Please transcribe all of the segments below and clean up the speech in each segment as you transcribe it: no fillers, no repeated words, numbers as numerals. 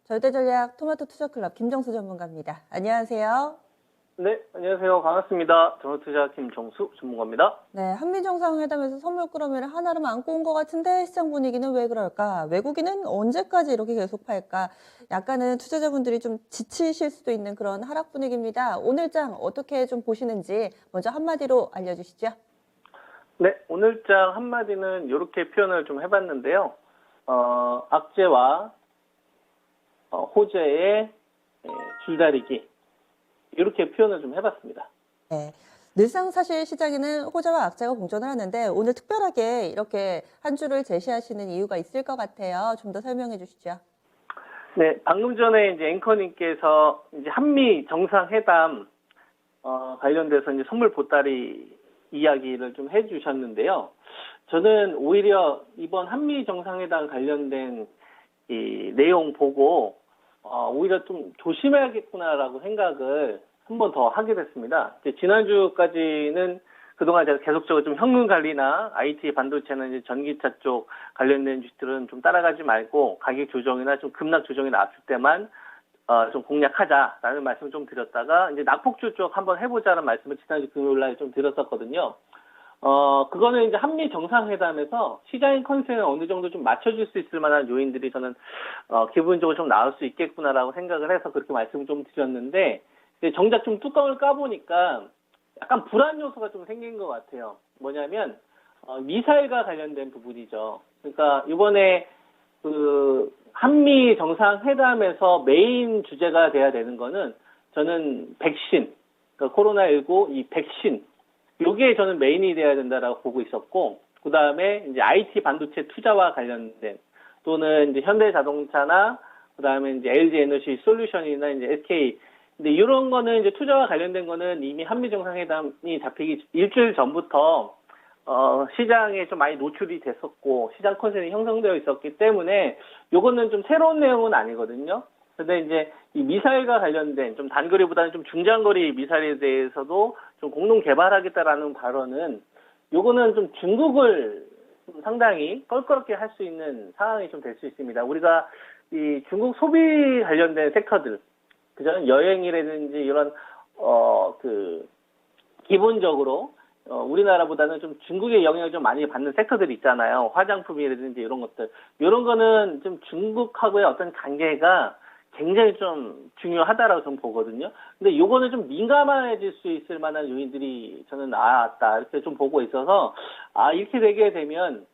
절대전략 토마토 투자클럽 김정수 전문가입니다. 안녕하세요. 네, 안녕하세요. 반갑습니다. 전호투자 김정수 전문가입니다. 네, 한미 정상회담에서 선물 꾸러미를 하나로 안고 온 것 같은데 시장 분위기는 왜 그럴까? 외국인은 언제까지 이렇게 계속 팔까? 약간은 투자자분들이 좀 지치실 수도 있는 그런 하락 분위기입니다. 오늘 장 어떻게 좀 보시는지 먼저 한마디로 알려주시죠. 네, 오늘 장 한마디는 이렇게 표현을 좀 해봤는데요. 악재와 호재의 줄다리기 이렇게 표현을 좀 해봤습니다. 네. 늘상 사실 시장에는 호재와 악재가 공존을 하는데 오늘 특별하게 이렇게 한 주를 제시하시는 이유가 있을 것 같아요. 좀 더 설명해 주시죠. 네, 방금 전에 이제 앵커님께서 이제 한미 정상회담 관련돼서 이제 선물 보따리 이야기를 좀 해주셨는데요. 저는 오히려 이번 한미 정상회담 관련된 이 내용 보고 오히려 좀 조심해야겠구나라고 생각을 한 번 더 하게 됐습니다. 지난주까지는 그동안 제가 계속적으로 좀 현금 관리나 IT 반도체나 이제 전기차 쪽 관련된 주식들은 좀 따라가지 말고 가격 조정이나 좀 급락 조정이 나왔을 때만 좀 공략하자라는 말씀을 좀 드렸다가 이제 낙폭주 쪽 한번 해보자는 말씀을 지난주 금요일 날 좀 드렸었거든요. 그거는 이제 한미 정상회담에서 시장의 컨센을 어느 정도 좀 맞춰줄 수 있을 만한 요인들이 저는, 기본적으로 좀 나올 수 있겠구나라고 생각을 해서 그렇게 말씀을 좀 드렸는데, 이제 정작 좀 뚜껑을 까보니까 약간 불안 요소가 좀 생긴 것 같아요. 뭐냐면, 미사일과 관련된 부분이죠. 그러니까 이번에 그 한미 정상회담에서 메인 주제가 돼야 되는 거는 저는 백신, 그러니까 코로나19 이 백신, 요게 저는 메인이 돼야 된다라고 보고 있었고, 그 다음에 이제 IT 반도체 투자와 관련된 또는 이제 현대자동차나 그 다음에 이제 LG 에너지 솔루션이나 이제 SK, 근데 이런 거는 이제 투자와 관련된 거는 이미 한미 정상회담이 잡히기 일주일 전부터 시장에 좀 많이 노출이 됐었고 시장 컨센이 형성되어 있었기 때문에 요거는 좀 새로운 내용은 아니거든요. 근데 이제 이 미사일과 관련된 좀 단거리보다는 좀 중장거리 미사일에 대해서도 좀 공동 개발하겠다라는 발언은 요거는 좀 중국을 좀 상당히 껄끄럽게 할 수 있는 상황이 좀 될 수 있습니다. 우리가 이 중국 소비 관련된 섹터들, 그저 여행이라든지 이런 기본적으로 우리나라보다는 좀 중국의 영향을 좀 많이 받는 섹터들이 있잖아요. 화장품이라든지 이런 것들. 이런 거는 좀 중국하고의 어떤 관계가 굉장히 좀 중요하다라고 저는 보거든요. 근데 요거는 좀 민감해질 수 있을 만한 요인들이 저는 나왔다. 이렇게 좀 보고 있어서, 이렇게 되게 되면,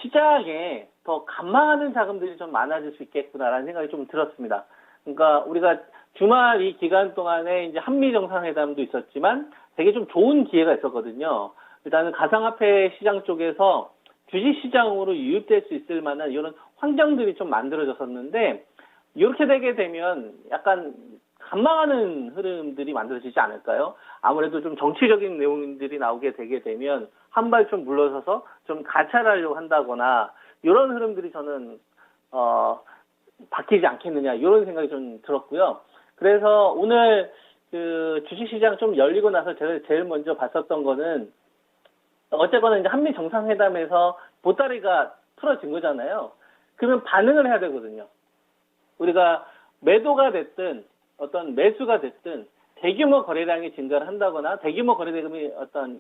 시장에 더 감망하는 자금들이 좀 많아질 수 있겠구나라는 생각이 좀 들었습니다. 그러니까 우리가 주말 이 기간 동안에 이제 한미 정상회담도 있었지만 되게 좀 좋은 기회가 있었거든요. 일단은 가상화폐 시장 쪽에서 주식 시장으로 유입될 수 있을 만한 이런 환경들이 좀 만들어졌었는데 이렇게 되게 되면 약간 감망하는 흐름들이 만들어지지 않을까요? 아무래도 좀 정치적인 내용들이 나오게 되게 되면 한 발 좀 물러서서 좀 가찰하려고 한다거나 이런 흐름들이 저는 바뀌지 않겠느냐 이런 생각이 좀 들었고요. 그래서 오늘 그 주식시장 좀 열리고 나서 제가 제일 먼저 봤었던 거는 어쨌거나 이제 한미 정상회담에서 보따리가 풀어진 거잖아요. 그러면 반응을 해야 되거든요. 우리가 매도가 됐든 어떤 매수가 됐든 대규모 거래량이 증가를 한다거나 대규모 거래대금이 어떤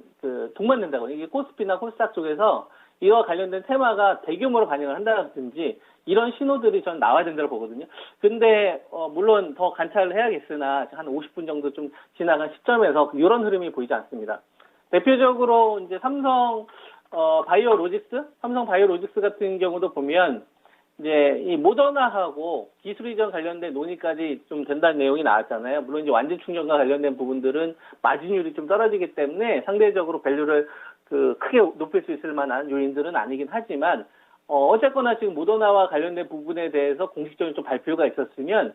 동반된다거나 이게 코스피나 코스닥 쪽에서 이와 관련된 테마가 대규모로 반영을 한다든지 이런 신호들이 전 나와야 된다고 보거든요. 근데 물론 더 관찰을 해야겠으나 한 50분 정도 좀 지나간 시점에서 이런 흐름이 보이지 않습니다. 대표적으로 이제 삼성 바이오로직스 같은 경우도 보면 이제 이 모더나하고 기술 이전 관련된 논의까지 좀 된다는 내용이 나왔잖아요. 물론 이제 완전 충전과 관련된 부분들은 마진율이 좀 떨어지기 때문에 상대적으로 밸류를 크게 높일 수 있을 만한 요인들은 아니긴 하지만 어쨌거나 지금 모더나와 관련된 부분에 대해서 공식적인 좀 발표가 있었으면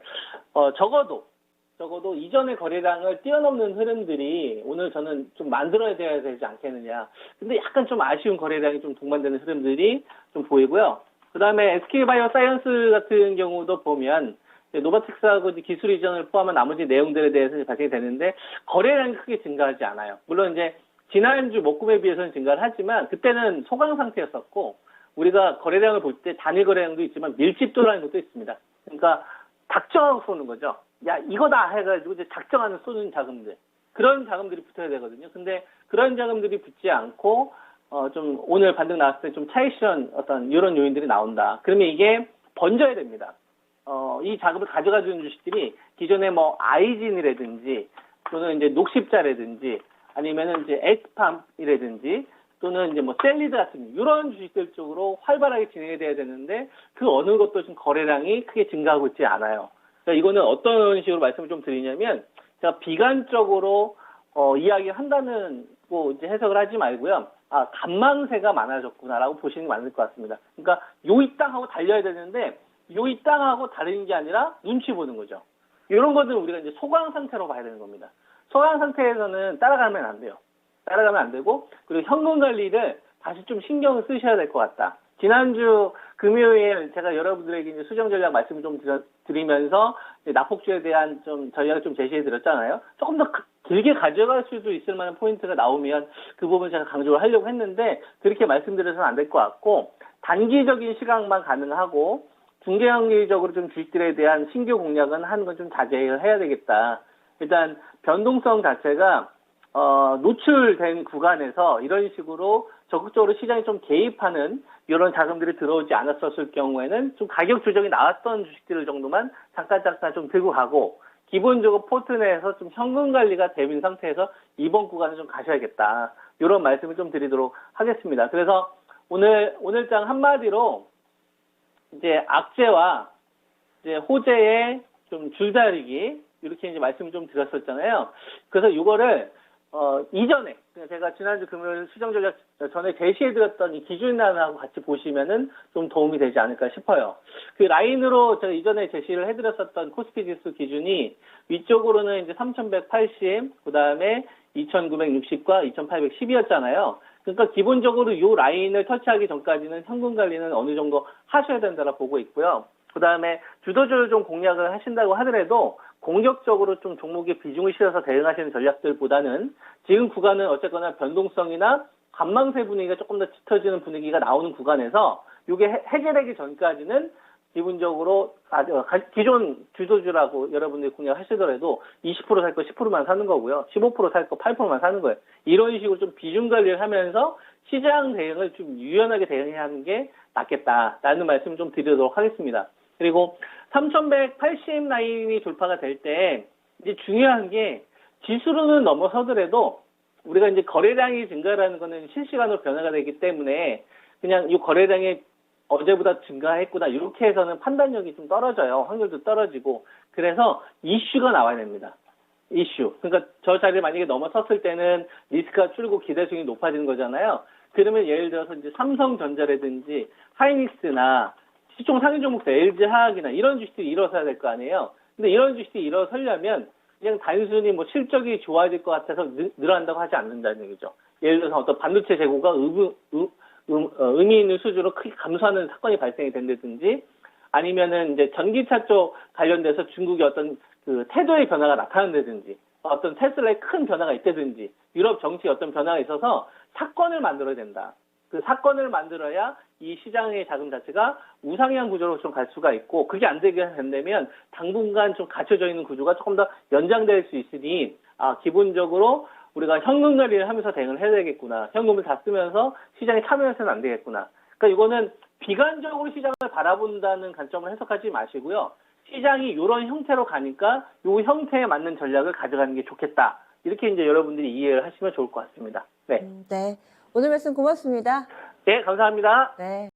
적어도 이전의 거래량을 뛰어넘는 흐름들이 오늘 저는 좀 만들어야 되지 않겠느냐. 근데 약간 좀 아쉬운 거래량이 좀 동반되는 흐름들이 좀 보이고요. 그 다음에 SK바이오사이언스 같은 경우도 보면 노바텍스하고 기술 이전을 포함한 나머지 내용들에 대해서 발생이 되는데 거래량이 크게 증가하지 않아요. 물론 이제 지난주 목금에 비해서는 증가를 하지만 그때는 소강 상태였었고 우리가 거래량을 볼 때 단일 거래량도 있지만 밀집도라는 것도 있습니다. 그러니까 작정하고 쏘는 거죠. 야, 이거다 해가지고 이제 작정하는 쏘는 자금들. 그런 자금들이 붙어야 되거든요. 근데 그런 자금들이 붙지 않고, 좀 오늘 반등 나왔을 때 좀 차익 실현 어떤 이런 요인들이 나온다. 그러면 이게 번져야 됩니다. 이 자금을 가져가 주는 주식들이 기존에 뭐 아이진이라든지 또는 이제 녹십자라든지 아니면은 이제 에스팜이라든지 또는 이제 뭐 셀리드 같은 이런 주식들 쪽으로 활발하게 진행이 돼야 되는데 그 어느 것도 지금 거래량이 크게 증가하고 있지 않아요. 그러니까 이거는 어떤 식으로 말씀을 좀 드리냐면 제가 비관적으로 이야기한다는 거 이제 해석을 하지 말고요. 아, 간망세가 많아졌구나라고 보시는 게 맞을 것 같습니다. 그러니까 요 이 땅 하고 달려야 되는데 요 이 땅하고 다른 게 아니라 눈치 보는 거죠. 이런 것들은 우리가 이제 소강 상태로 봐야 되는 겁니다. 소강 상태에서는 따라가면 안 돼요. 따라가면 안 되고 그리고 현금 관리를 다시 좀 신경을 쓰셔야 될 것 같다. 지난주 금요일 제가 여러분들에게 이제 수정 전략 말씀을 좀 드리면서 낙폭주에 대한 좀 전략을 좀 제시해 드렸잖아요. 조금 더 길게 가져갈 수도 있을 만한 포인트가 나오면 그 부분 제가 강조를 하려고 했는데 그렇게 말씀드려서는 안 될 것 같고 단기적인 시각만 가능하고 중장기적으로 좀 주식들에 대한 신규 공략은 하는 건 좀 자제를 해야 되겠다. 일단 변동성 자체가 노출된 구간에서 이런 식으로 적극적으로 시장에 좀 개입하는 이런 자금들이 들어오지 않았었을 경우에는 좀 가격 조정이 나왔던 주식들 정도만 잠깐 좀 들고 가고 기본적으로 포트 내에서 좀 현금 관리가 되는 상태에서 이번 구간을 좀 가셔야겠다. 이런 말씀을 좀 드리도록 하겠습니다. 그래서 오늘장 한마디로 이제 악재와 이제 호재의 좀 줄다리기 이렇게 이제 말씀을 좀 드렸었잖아요. 그래서 이거를 이전에 제가 지난주 금요일 수정 전략 전에 제시해드렸던 이 기준란하고 같이 보시면은 좀 도움이 되지 않을까 싶어요. 그 라인으로 제가 이전에 제시를 해드렸었던 코스피 지수 기준이 위쪽으로는 이제 3,180, 그 다음에 2,960과 2,810이었잖아요. 그러니까 기본적으로 이 라인을 터치하기 전까지는 현금 관리는 어느 정도 하셔야 된다고 보고 있고요. 그 다음에 주도주를 좀 공략을 하신다고 하더라도 공격적으로 좀 종목에 비중을 실어서 대응하시는 전략들보다는 지금 구간은 어쨌거나 변동성이나 관망세 분위기가 조금 더 짙어지는 분위기가 나오는 구간에서 이게 해결되기 전까지는 기본적으로 기존 주도주라고 여러분들이 공략하시더라도 20% 살 거 10%만 사는 거고요. 15% 살 거 8%만 사는 거예요. 이런 식으로 좀 비중 관리를 하면서 시장 대응을 좀 유연하게 대응해야 하는 게 낫겠다라는 말씀을 좀 드리도록 하겠습니다. 그리고 3,180 라인이 돌파가 될 때 이제 중요한 게 지수로는 넘어서더라도 우리가 이제 거래량이 증가라는 거는 실시간으로 변화가 되기 때문에 그냥 이 거래량이 어제보다 증가했구나 이렇게 해서는 판단력이 좀 떨어져요. 확률도 떨어지고 그래서 이슈가 나와야 됩니다. 이슈. 그러니까 저 자리를 만약에 넘어섰을 때는 리스크가 줄고 기대수익이 높아지는 거잖아요. 그러면 예를 들어서 이제 삼성전자라든지 하이닉스나 시총 상위 종목들 LG화학이나 이런 주식들이 일어서야 될 거 아니에요. 근데 이런 주식들이 일어서려면 그냥 단순히 뭐 실적이 좋아질 것 같아서 늘어난다고 하지 않는다는 얘기죠. 예를 들어서 어떤 반도체 재고가 의미 있는 수준으로 크게 감소하는 사건이 발생이 된다든지 아니면은 이제 전기차 쪽 관련돼서 중국의 어떤 그 태도의 변화가 나타난다든지 어떤 테슬라의 큰 변화가 있다든지 유럽 정치의 어떤 변화가 있어서 사건을 만들어야 된다. 그 사건을 만들어야 이 시장의 자금 자체가 우상향 구조로 좀 갈 수가 있고 그게 안 되게 된다면 당분간 좀 갇혀져 있는 구조가 조금 더 연장될 수 있으니 기본적으로 우리가 현금 관리를 하면서 대응을 해야 되겠구나. 현금을 다 쓰면서 시장에 참여해서는 안 되겠구나. 그러니까 이거는 비관적으로 시장을 바라본다는 관점을 해석하지 마시고요. 시장이 이런 형태로 가니까 이 형태에 맞는 전략을 가져가는 게 좋겠다. 이렇게 이제 여러분들이 이해를 하시면 좋을 것 같습니다. 네. 네. 오늘 말씀 고맙습니다. 네, 감사합니다. 네.